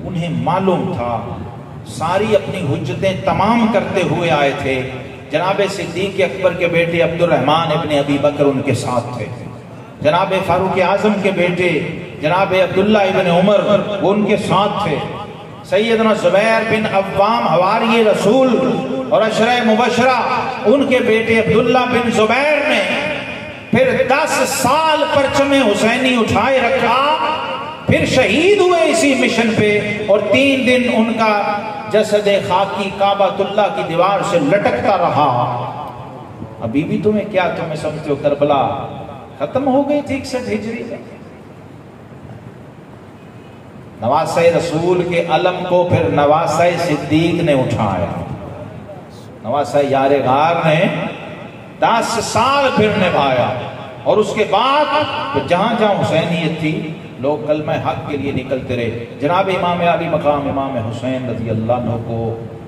उन्हें मालूम था, सारी अपनी हुज्जतें तमाम करते हुए आए थे। जनाब सिद्दीक अकबर के बेटे अब्दुर्रहमान इब्न अबी बकर उनके साथ थे। जनाब फारूक आजम के बेटे जनाब अब्दुल्ला इब्न उमर वो उनके साथ थे। सैयदना जुबैर बिन अव्वाम हवारी रसूल और अशरा मुबशरा उनके बेटे अब्दुल्ला बिन जुबैर ने फिर 10 साल परचम हुसैनी उठाए रखा, फिर शहीद हुए इसी मिशन पे, और 3 दिन उनका जसद खाकी काबातुल्लाह की दीवार से लटकता रहा। अभी भी तुम्हें क्या, तुम्हें समझते हो करबला खत्म हो गई थी 61 हिजरी में? नवासे रसूल के अलम को फिर नवासे सिद्दीक ने उठाया, नवासे यारे गार ने 10 साल फिर निभाया। और उसके बाद तो जहां जहां हुसैनियत थी लोग कलमा हक के लिए निकलते रहे। जनाब इमाम अली मकाम इमाम हुसैन रज़ी अल्लाह अन्हु को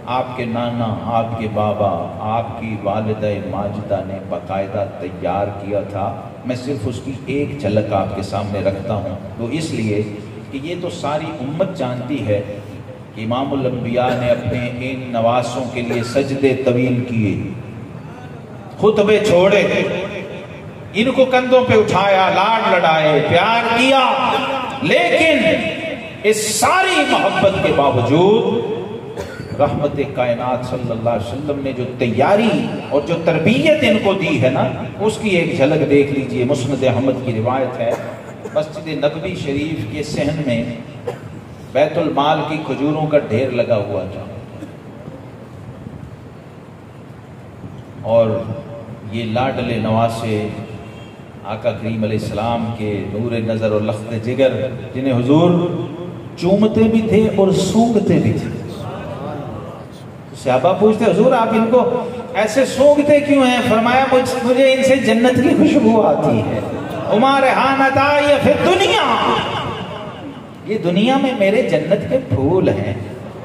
आपके नाना, आपके बाबा, आपकी वालिदा माजिदा ने बाकायदा तैयार किया था। मैं सिर्फ उसकी एक झलक आपके सामने रखता हूँ, तो इसलिए कि ये तो सारी उम्मत जानती है कि इमामुल अंबिया ने अपने इन नवासों के लिए सजदे तवील किए, खुतबे छोड़े, इनको कंधों पे उठाया, लाड लड़ाए, प्यार किया, लेकिन इस सारी मोहब्बत के बावजूद रहमत कायनात सल्लल्लाहु अलैहि वसल्लम ने जो तैयारी और जो तरबियत इनको दी है ना, उसकी एक झलक देख लीजिए। मुस्नद अहमद की रिवायत है, मस्जिद नबवी शरीफ के सहन में बैतुल माल की खजूरों का ढेर लगा हुआ था, और ये लाडले नवासे आका करीम अलैहिस्सलाम के नूर नज़र और लख्त जिगर, जिन्हें हुजूर चूमते भी थे और सूंघते भी थे। सहाबा पूछते, हुजूर आप इनको ऐसे सूंघते क्यों हैं? फरमाया, मुझे इनसे जन्नत की खुशबू आती है। उमार हानता ये फिर दुनिया, ये दुनिया में मेरे जन्नत के फूल हैं।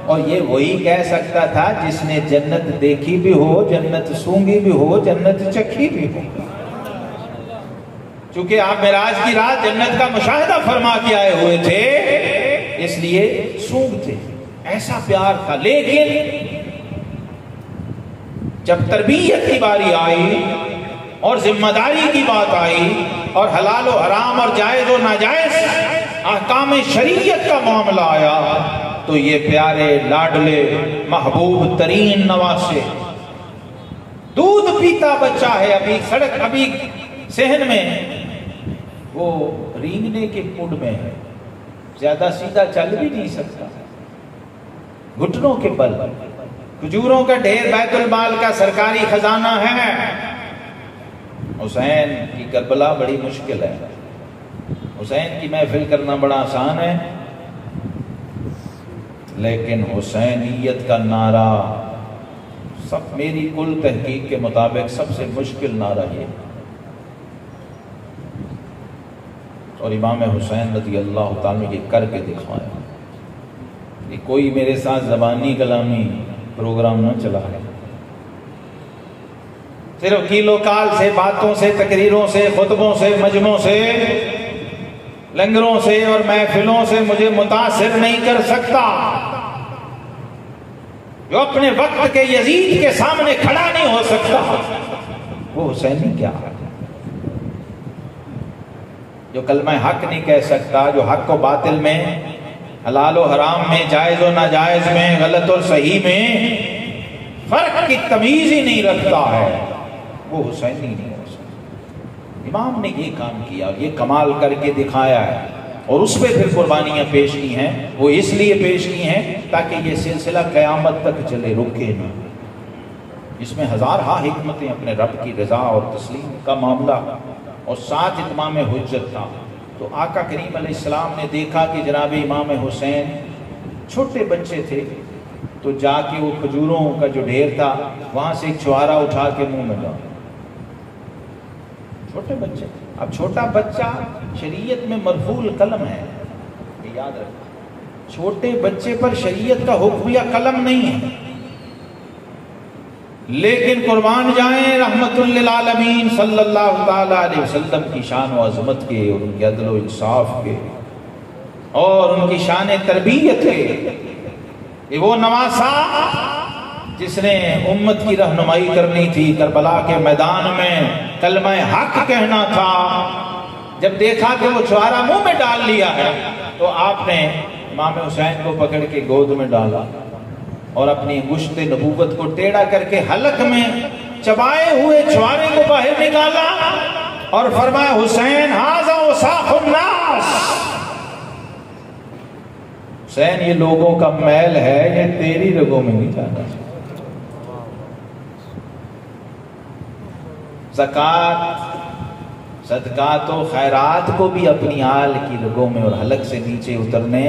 और ये वही कह सकता था जिसने जन्नत देखी भी हो, जन्नत सूंघी भी हो, जन्नत चखी भी हो। क्योंकि आप मेराज की रात जन्नत का मुशाहिदा फरमा के आए हुए थे, इसलिए सूंघते, ऐसा प्यार था। लेकिन जब तरबियत की बारी आई और जिम्मेदारी की बात आई और हलाल और हराम और जायज और नाजायज अहकाम शरीयत का मामला आया, तो ये प्यारे लाडले महबूब तरीन नवासे, दूध पीता बच्चा है, अभी सड़क, अभी सहन में वो रींगने के मूड में है, ज्यादा सीधा चल भी नहीं सकता, घुटनों के बल। खजूरों का ढेर बैतुल माल का सरकारी खजाना है। हुसैन की करबला बड़ी मुश्किल है, हुसैन की महफिल करना बड़ा आसान है, लेकिन हुसैनियत का नारा सब, मेरी कुल तहकीक के मुताबिक सबसे मुश्किल नारा ये। और इमाम हुसैन रज़ी अल्लाह ताला ये करके दिखाया। ये कोई मेरे साथ ज़बानी कलामी प्रोग्राम न चला है, सिर्फ कीलो काल से, बातों से, तकरीरों से, खुतबों से, मजमों से, लंगरों से और महफिलों से मुझे मुतासिर नहीं कर सकता। जो अपने वक्त के यजीद के सामने खड़ा नहीं हो सकता, वो हुसैनी क्या है? जो कलमा हक नहीं कह सकता, जो हक को बातिल में, हलाल और हराम में, जायज और नाजायज में, गलत और सही में फर्क की तमीज ही नहीं रखता है, वो हुसैनी नहीं हो सकता। इमाम ने ये काम किया, ये कमाल करके दिखाया है, और उस पर फिर कुर्बानियां पेश की हैं। वो इसलिए पेश की हैं ताकि ये सिलसिला क़यामत तक चले, रुके ना। इसमें हज़ार हा हिकमतें, अपने रब की रज़ा और तस्लीम का मामला, और साथ इत्माम हुज्जत था। तो आका करीम अलैहिस्सलाम ने देखा कि जनाब इमाम हुसैन छोटे बच्चे थे, तो जाके वो खजूरों का जो ढेर था वहाँ से एक छुआरा उठा के मुंह में डाला। छोटे बच्चे, अब छोटा बच्चा शरीयत में मरफूल कलम है, याद रखना, छोटे बच्चे पर शरीयत का हुक्म या कलम नहीं है। लेकिन कुर्बान जाएं रहमतुल लिल आलमीन सल्लल्लाहु ताला अलैहि वसल्लम की शान व अज़मत के और उनके अदल व इंसाफ के और उनकी शान तरबियत है कि वो नवासा जिसने उम्मत की रहनुमाई करनी थी, करबला के मैदान में कलमा हक कहना था। जब देखा कि वो छुआरा मुंह में डाल लिया है तो आपने इमाम हुसैन को पकड़ के गोद में डाला और अपनी गुश्ते नबूवत को टेढ़ा करके हलक में चबाए हुए छुआरे को बाहर निकाला और फरमाया, हुसैन हाज़ा वसाखुन्नास, हुसैन ये लोगों का मैल है, ये तेरी रगों में नहीं जाना। ज़कात सदकात और खैरात को भी अपनी आल की रगों में और हलक से नीचे उतरने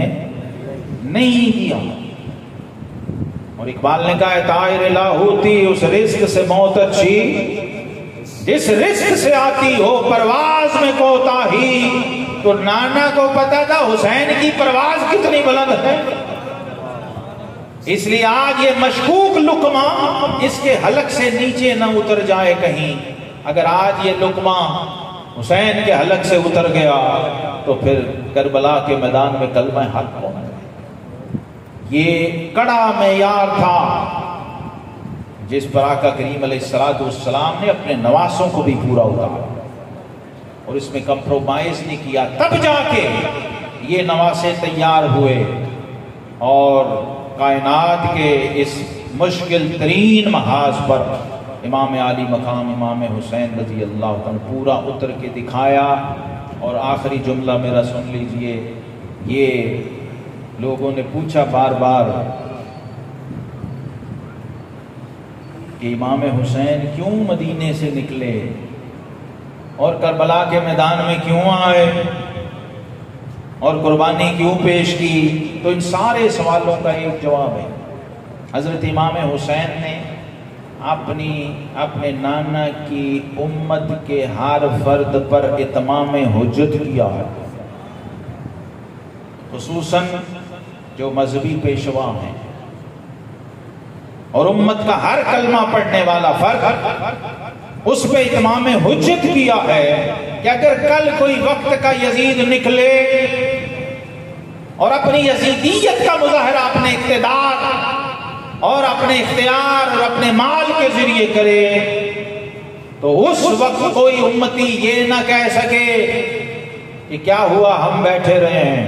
नहीं दिया। और इकबाल ने कहा, तायर लाहौती उस रिस्क से मौत अच्छी जिस रिस्क से आती हो परवाज में कोताही। तो नाना को पता था हुसैन की परवाज कितनी बुलंद है, इसलिए आज ये मशकूक लुकमा इसके हलक से नीचे न उतर जाए कहीं। अगर आज ये लुकमा हुसैन के हलक से उतर गया तो फिर करबला के मैदान में कलमा हक होना। ये कड़ा मेयार था जिस पर आका करीम अलैहिस्सलाम ने अपने नवासों को भी पूरा उतारा और इसमें कंप्रोमाइज नहीं किया। तब जाके ये नवासे तैयार हुए और कायनात के इस मुश्किल तरीन महाज पर इमाम आली मकाम इमाम हुसैन रज़ी अल्लाह तआला पूरा उतर के दिखाया। और आखिरी जुमला मेरा सुन लीजिए। ये लोगों ने पूछा बार बार कि इमाम हुसैन क्यों मदीने से निकले और करबला के मैदान में क्यों आए और कुर्बानी क्यों पेश की। तो इन सारे सवालों का एक जवाब है, हजरत इमाम हुसैन ने अपने नाना की उम्मत के हर फर्द पर इत्माम हुज्जत किया है, खुसूसन जो मजहबी पेशवा हैं और उम्मत का हर कलमा पढ़ने वाला फर्द उस पे इत्माम हुज्जत किया है कि अगर कल कोई वक्त का यजीद निकले और अपनी यजीदियत का मुजाहरा अपने इख्तिदार और अपने इख्तियार और अपने माल के जरिए करे तो उस वक्त कोई उम्मती ये ना कह सके कि क्या हुआ हम बैठे रहे हैं,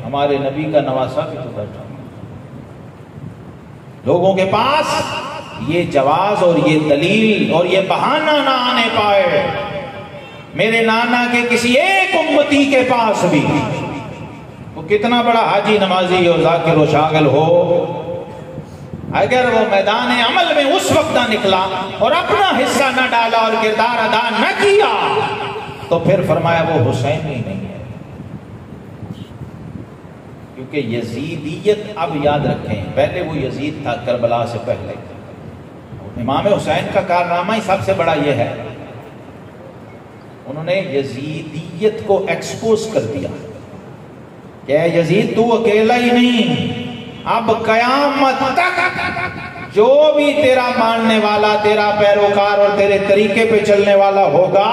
हमारे नबी का नवासा भी तो बैठा। लोगों के पास ये जवाज और ये दलील और ये बहाना ना आने पाए। मेरे नाना के किसी एक उम्मती के पास भी वो कितना बड़ा हाजी नमाजी और जाकिर और शागिल हो, अगर वो मैदान अमल में उस वक्त ना निकला और अपना हिस्सा न डाला और किरदार अदा न किया तो फिर फरमाया वो हुसैन ही नहीं है। क्योंकि यजीदियत, अब याद रखें, पहले वो यजीद था करबला से पहले। इमाम हुसैन का कारनामा ही सबसे बड़ा ये है, उन्होंने यजीदियत को एक्सपोज कर दिया। क्या यजीद तू अकेला ही नहीं, अब कयामत तक जो भी तेरा मानने वाला, तेरा पैरोकार और तेरे तरीके पे चलने वाला होगा,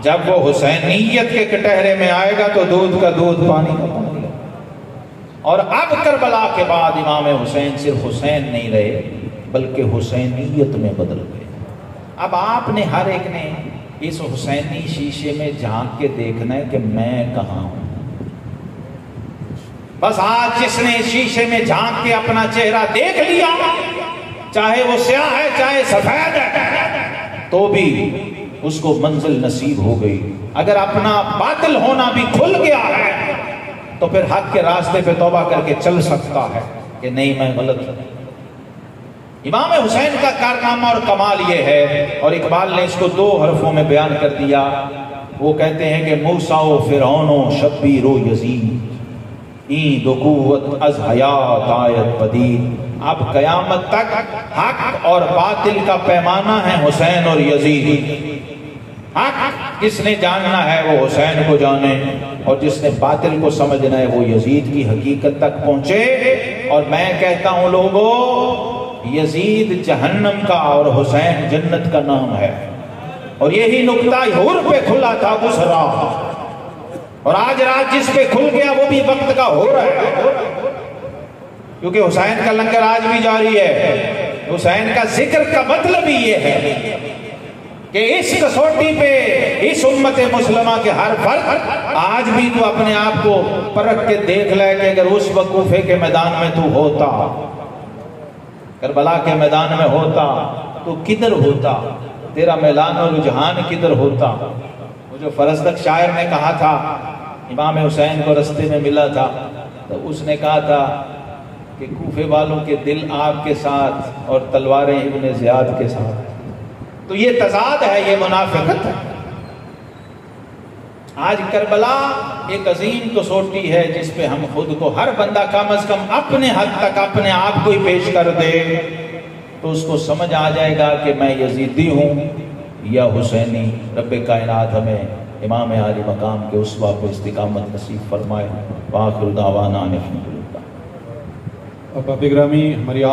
जब वो हुसैनियत के कटहरे में आएगा तो दूध का दूध पानी का पानी। और अब करबला के बाद इमाम हुसैन सिर्फ हुसैन नहीं रहे बल्कि हुसैनियत में बदल गए। अब आपने हर एक ने इस हुसैनी शीशे में झांक के देखना है कि मैं कहाँ हूं। बस आज जिसने शीशे में झांक के अपना चेहरा देख लिया, चाहे वो स्याह है चाहे सफेद है, तो भी उसको मंजिल नसीब हो गई। अगर अपना बातिल होना भी खुल गया है तो फिर हक के रास्ते पे तौबा करके चल सकता है कि नहीं मैं गलत हूं। इमाम हुसैन का कारनामा और कमाल ये है, और इकबाल ने इसको 2 हरफों में बयान कर दिया। वो कहते हैं कि मूसा व फिरौनो शब्बीरो यजीद ईद कुव्वत अज हयात आयत पदीद। अब कयामत तक हक और बातिल का पैमाना है हुसैन और यजीद। हक जिसने जानना है वो हुसैन को जाने, और जिसने बातिल को समझना है वो यजीद की हकीकत तक पहुंचे। और मैं कहता हूं लोगों, यजीद जहन्नम का और हुसैन जन्नत का नाम है। और यही नुक्ता हुर पे खुला था उस राह। और आज रात जिस पे खुल गया वो भी वक्त का हो रहा है, क्योंकि हुसैन का लंगर आज भी जारी है। हुसैन का जिक्र का मतलब ही ये है कि इस कसौटी पे इस उम्मत मुस्लिमा के हर फर्द आज भी तू अपने आप को परख के देख ले कि अगर उस वकूफे के मैदान में तू होता, करबला के मैदान में होता, तो किधर होता, तेरा मैलान और रुझान किधर होता। वो जो फरजदक शायर ने कहा था, इमाम हुसैन को रस्ते में मिला था, तो उसने कहा था कि कूफे वालों के दिल आपके साथ और तलवारें इब्ने ज़ियाद के साथ। तो ये तजाद है, ये मुनाफिकत है। आज करबला एक अजीम कसौटी है जिस पे हम खुद को, हर बंदा कम अज कम अपने हद तक अपने आप को ही पेश कर दे, तो उसको समझ आ जाएगा कि मैं यजीदी हूँ या हुसैनी। रब्बे कायनात हमें इमाम आली मकाम के उसवा पे इस्तिकामत नसीब फरमाए। वाखिर दावाना अनिल हम्दुलिल्लाह। अब ग्रामी हमारी